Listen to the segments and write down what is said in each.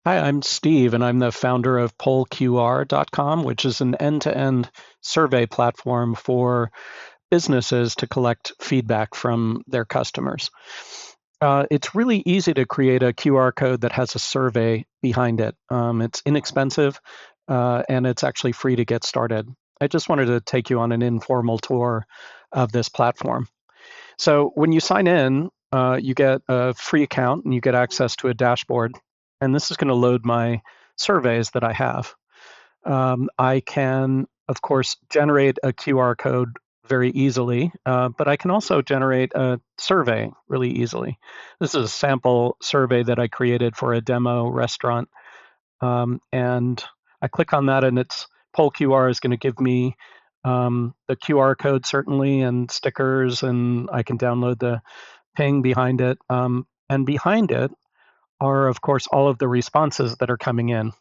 Hi, I'm Steve, and I'm the founder of pollqr.com, which is an end-to-end survey platform for businesses to collect feedback from their customers. It's really easy to create a QR code that has a survey behind it. It's inexpensive, and it's actually free to get started. I just wanted to take you on an informal tour of this platform. So when you sign in, you get a free account and you get access to a dashboard. And this is going to load my surveys that I have. I can, of course, generate a QR code very easily, but I can also generate a survey really easily. This is a sample survey that I created for a demo restaurant. And I click on that, and it's Poll QR is going to give me the QR code, certainly, and stickers, and I can download the ping behind it. And behind it are, of course, all of the responses that are coming in.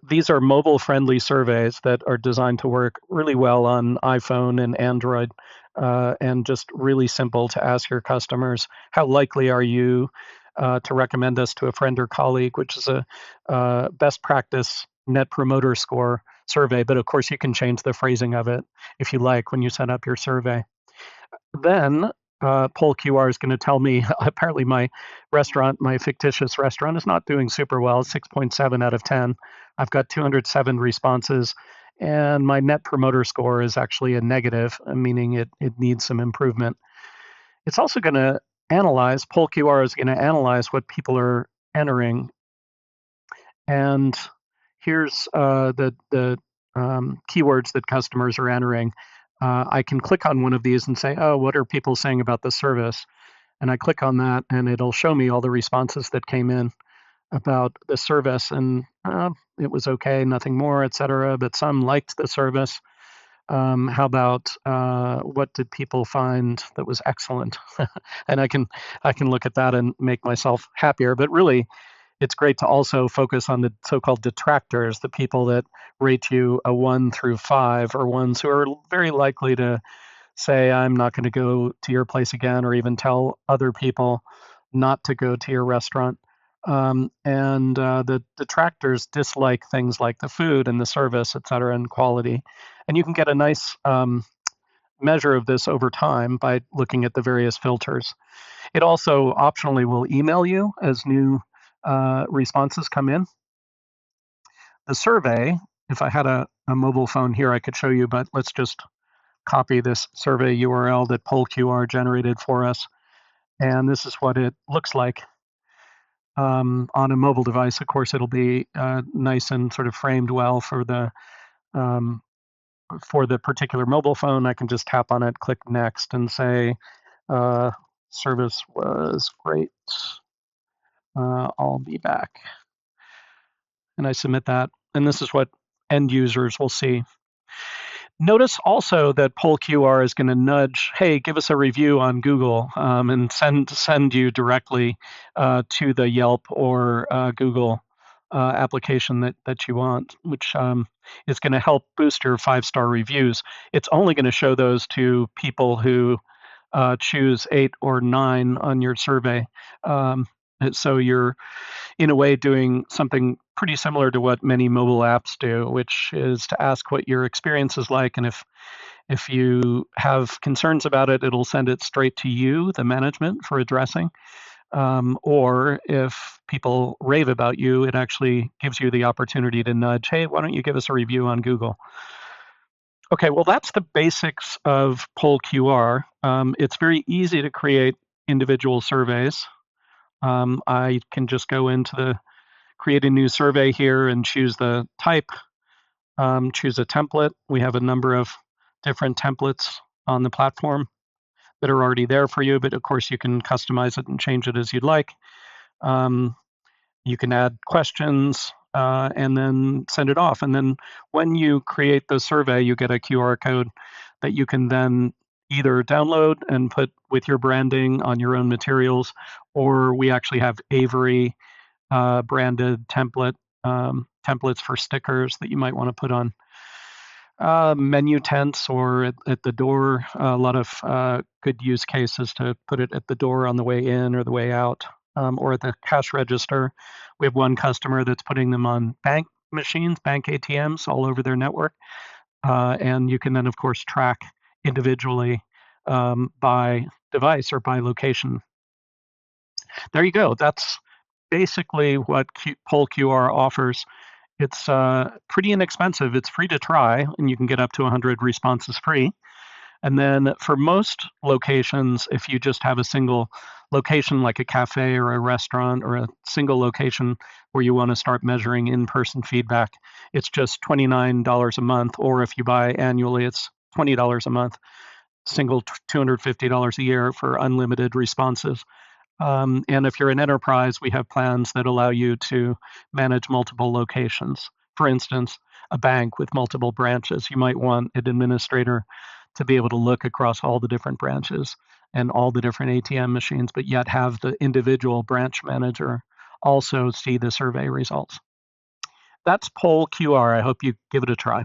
These are mobile friendly surveys that are designed to work really well on iPhone and Android, and just really simple to ask your customers how likely are you to recommend us to a friend or colleague, which is a best practice net promoter score survey. But of course, you can change the phrasing of it if you like when you set up your survey. Then Poll QR is going to tell me apparently my restaurant, my fictitious restaurant, is not doing super well, 6.7 out of 10. I've got 207 responses, and my net promoter score is actually a negative, meaning it needs some improvement. It's also going to analyze, Poll QR is going to analyze what people are entering. And here's the keywords that customers are entering. I can click on one of these and say, oh, what are people saying about the service? And I click on that, and it'll show me all the responses that came in about the service. And it was okay, nothing more, etc. But some liked the service. How about what did people find that was excellent? And I can look at that and make myself happier. But really, it's great to also focus on the so-called detractors, the people that rate you a 1 through 5, or ones who are very likely to say, I'm not going to go to your place again, or even tell other people not to go to your restaurant. And the detractors dislike things like the food and the service, et cetera, and quality. And you can get a nice measure of this over time by looking at the various filters. It also optionally will email you as new responses come in. The survey, if I had a mobile phone here, I could show you, but let's just copy this survey URL that PollQR generated for us. And this is what it looks like on a mobile device. Of course, it'll be nice and sort of framed well um, for the particular mobile phone. I can just tap on it, click next, and say, uh, service was great. I'll be back. And I submit that. And this is what end users will see. Notice also that PollQR is going to nudge, hey, give us a review on Google, and send you directly to the Yelp or Google application that you want, which is going to help boost your 5-star reviews. It's only going to show those to people who choose 8 or 9 on your survey. So you're, in a way, doing something pretty similar to what many mobile apps do, which is to ask what your experience is like. And if you have concerns about it, it'll send it straight to you, the management, for addressing. Or if people rave about you, it actually gives you the opportunity to nudge, hey, why don't you give us a review on Google? Okay, well, that's the basics of PollQR. It's very easy to create individual surveys. I can just go into the create a new survey here and choose the type, choose a template. We have a number of different templates on the platform that are already there for you, but of course you can customize it and change it as you'd like. You can add questions and then send it off. And then when you create the survey, you get a QR code that you can then either download and put with your branding on your own materials, or we actually have Avery branded templates for stickers that you might want to put on menu tents or at the door. A lot of good use cases to put it at the door on the way in or the way out. or at the cash register. We have one customer that's putting them on bank machines, bank ATMs all over their network. And you can then, of course, track individually by device or by location. There you go. That's basically what Poll QR offers. It's pretty inexpensive. It's free to try, and you can get up to 100 responses free. And then for most locations, if you just have a single location like a cafe or a restaurant or a single location where you want to start measuring in person feedback, it's just $29 a month. Or if you buy annually, it's $20 a month, single $250 a year for unlimited responses. And if you're an enterprise, we have plans that allow you to manage multiple locations. For instance, a bank with multiple branches, you might want an administrator to be able to look across all the different branches and all the different ATM machines, but yet have the individual branch manager also see the survey results. That's Poll QR. I hope you give it a try.